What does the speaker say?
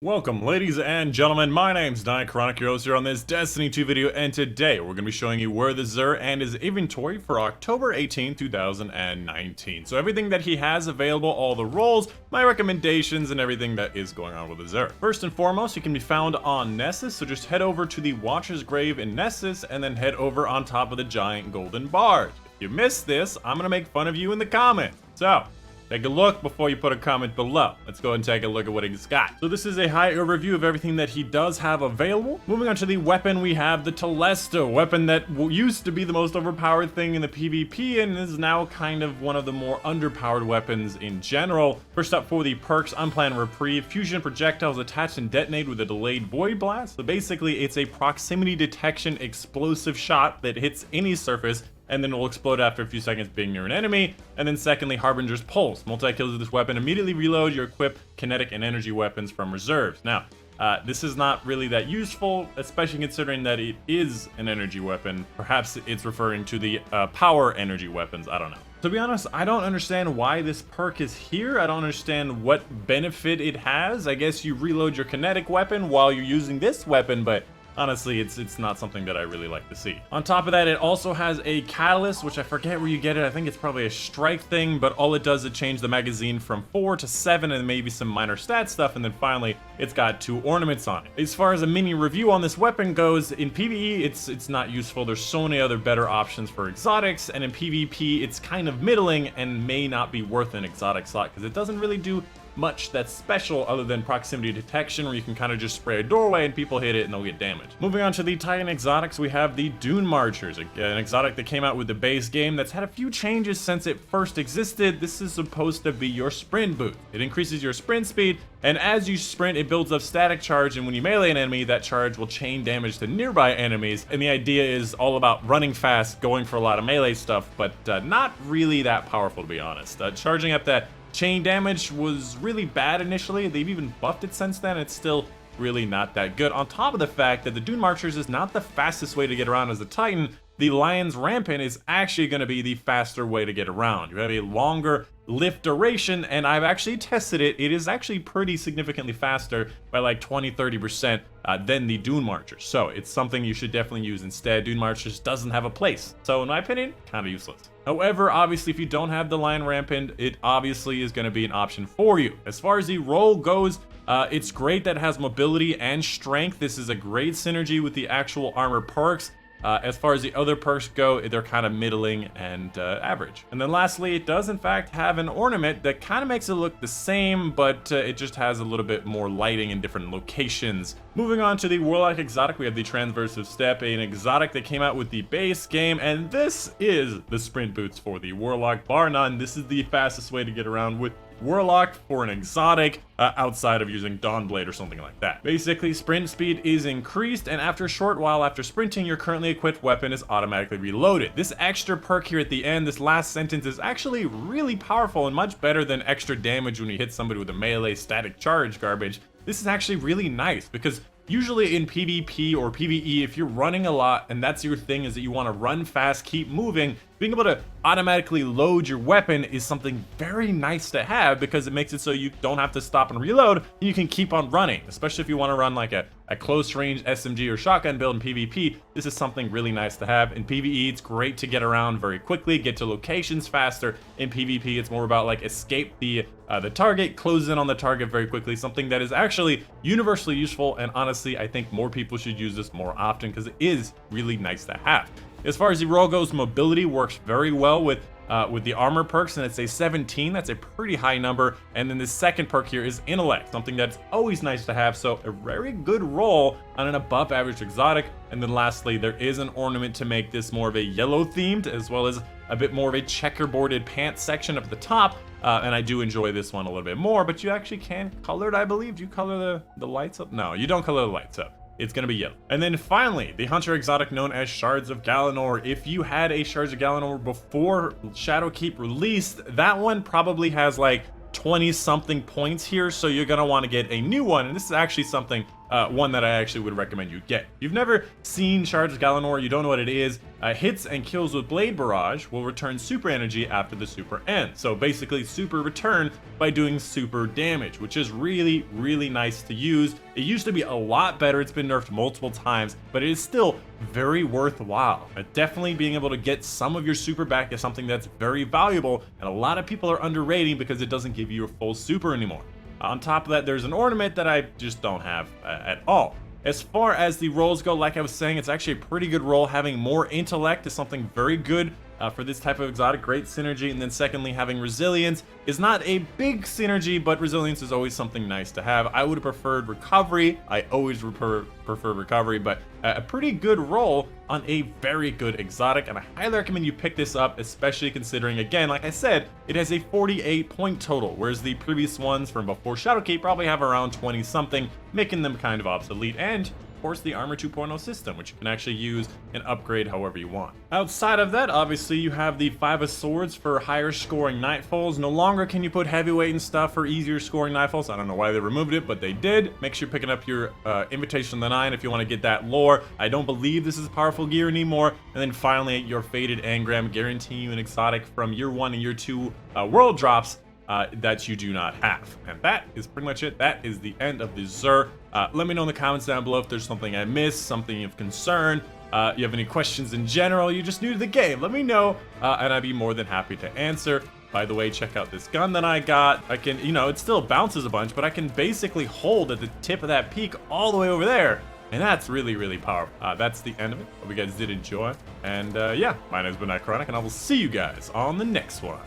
Welcome, ladies and gentlemen. My name's Dychronic, your host here on this Destiny 2 video, and today we're going to be showing you where the Xur and his inventory for October 18, 2019. So everything that he has available, all the roles, my recommendations, and everything that is going on with the Xur. First and foremost, he can be found on Nessus, so just head over to the Watcher's Grave in Nessus, and then head over on top of the giant golden barge. If you missed this, I'm going to make fun of you in the comments. So, take a look before you put a comment below. Let's go and take a look at what he's got. So this is a high overview of everything that he does have available. Moving on to the weapon, we have the Telesto, weapon that used to be the most overpowered thing in the PvP and is now kind of one of the more underpowered weapons in general. First up for the perks, Unplanned Reprieve, fusion projectiles attached and detonate with a delayed void blast. So basically it's a proximity detection explosive shot that hits any surface and then it will explode after a few seconds being near an enemy. And then secondly, Harbinger's Pulse. Multi-kills with this weapon immediately reload your equip kinetic and energy weapons from reserves. Now, this is not really that useful, especially considering that it is an energy weapon. Perhaps it's referring to the power energy weapons, I don't know. To be honest, I don't understand why this perk is here. I don't understand what benefit it has. I guess you reload your kinetic weapon while you're using this weapon, but honestly, it's not something that I really like to see. On top of that, it also has a catalyst, which I forget where you get it. I think it's probably a strike thing, but all it does is change the magazine from 4 to 7 and maybe some minor stat stuff, and then finally, it's got 2 ornaments on it. As far as a mini review on this weapon goes, in PvE, it's not useful. There's so many other better options for exotics, and in PvP, it's kind of middling and may not be worth an exotic slot, because it doesn't really do much that's special other than proximity detection, where you can kind of just spray a doorway and people hit it and they'll get damaged. Moving on to the Titan exotics, we have the Dune Marchers, an exotic that came out with the base game that's had a few changes since it first existed. This is supposed to be your sprint boost. It increases your sprint speed, and as you sprint, it builds up static charge, and when you melee an enemy, that charge will chain damage to nearby enemies. And the idea is all about running fast, going for a lot of melee stuff, but not really that powerful, to be honest. Charging up that chain damage was really bad initially. They've even buffed it since then. It's still really not that good. On top of the fact that the Dune Marchers is not the fastest way to get around as a Titan, the Lion's Rampant is actually going to be the faster way to get around. You have a longer lift duration, and I've actually tested it. It is actually pretty significantly faster by like 20-30% than the Dune Marchers. So it's something you should definitely use instead. Dune Marchers doesn't have a place. So in my opinion, kind of useless. However, obviously, if you don't have the Lion Rampant, it obviously is going to be an option for you. As far as the role goes, it's great that it has mobility and strength. This is a great synergy with the actual armor perks. As far as the other perks go, they're kind of middling and average. And then lastly, it does in fact have an ornament that kind of makes it look the same, but it just has a little bit more lighting in different locations. Moving on to the Warlock exotic, we have the Transversive Step, an exotic that came out with the base game, and this is the sprint boots for the Warlock, bar none. This is the fastest way to get around with Warlock for an exotic outside of using Dawnblade or something like that. Basically, sprint speed is increased, and after a short while after sprinting, your currently equipped weapon is automatically reloaded. This extra perk here at the end, this last sentence, is actually really powerful and much better than extra damage when you hit somebody with a melee static charge garbage. This is actually really nice because usually in PvP or PvE, if you're running a lot and that's your thing, is that you want to run fast, keep moving, being able to automatically load your weapon is something very nice to have because it makes it so you don't have to stop and reload and you can keep on running. Especially if you want to run like a close range SMG or shotgun build in PvP, this is something really nice to have. In PvE, it's great to get around very quickly, get to locations faster. In PvP, it's more about like escape the target, close in on the target very quickly, something that is actually universally useful, and honestly, I think more people should use this more often because it is really nice to have. As far as the role goes, mobility works very well with the armor perks, and it's a 17. That's a pretty high number. And then the second perk here is intellect, something that's always nice to have. So a very good roll on an above average exotic. And then lastly, there is an ornament to make this more of a yellow themed, as well as a bit more of a checkerboarded pants section up at the top. And I do enjoy this one a little bit more, but you actually can color it, I believe. Do you color the lights up? No, you don't color the lights up. It's gonna be yellow. And then finally, the Hunter exotic known as Shards of Galanor. If you had a Shards of Galanor before Shadowkeep released, that one probably has like 20 something points here, so you're gonna want to get a new one. And this is actually something one that I actually would recommend you get. If you've never seen Shards Galanor, you don't know what it is. Hits and kills with Blade Barrage will return super energy after the super ends. So basically super return by doing super damage, which is really, really nice to use. It used to be a lot better. It's been nerfed multiple times, but it is still very worthwhile. Definitely being able to get some of your super back is something that's very valuable, and a lot of people are underrating because it doesn't give you a full super anymore. On top of that, there's an ornament that I just don't have at all. As far as the rolls go, like I was saying, it's actually a pretty good roll. Having more intellect is something very good for this type of exotic, great synergy. And then secondly, having resilience is not a big synergy, but resilience is always something nice to have. I would have preferred recovery. I always prefer recovery, but a pretty good roll on a very good exotic, and I highly recommend you pick this up, especially considering, again, like I said, it has a 48 point total, whereas the previous ones from before Shadowkeep probably have around 20 something, making them kind of obsolete. And of course, the Armor 2.0 system, which you can actually use and upgrade however you want. Outside of that, obviously, you have the 5 of Swords for higher scoring Nightfalls. No longer can you put heavyweight and stuff for easier scoring Nightfalls. I don't know why they removed it, but they did. Make sure you're picking up your Invitation of the Nine if you want to get that lore. I don't believe this is powerful gear anymore. And then finally, your Faded Engram, guaranteeing you an exotic from year 1 and year 2 world drops that you do not have. And that is pretty much it. That is the end of the Xur. Let me know in the comments down below if there's something I missed, something of concern, you have any questions in general, you're just new to the game, let me know, and I'd be more than happy to answer. By the way, check out this gun that I got. I can, it still bounces a bunch, but I can basically hold at the tip of that peak all the way over there. And that's really, really powerful. That's the end of it. Hope you guys did enjoy. And yeah, my name's been Dychronic, and I will see you guys on the next one.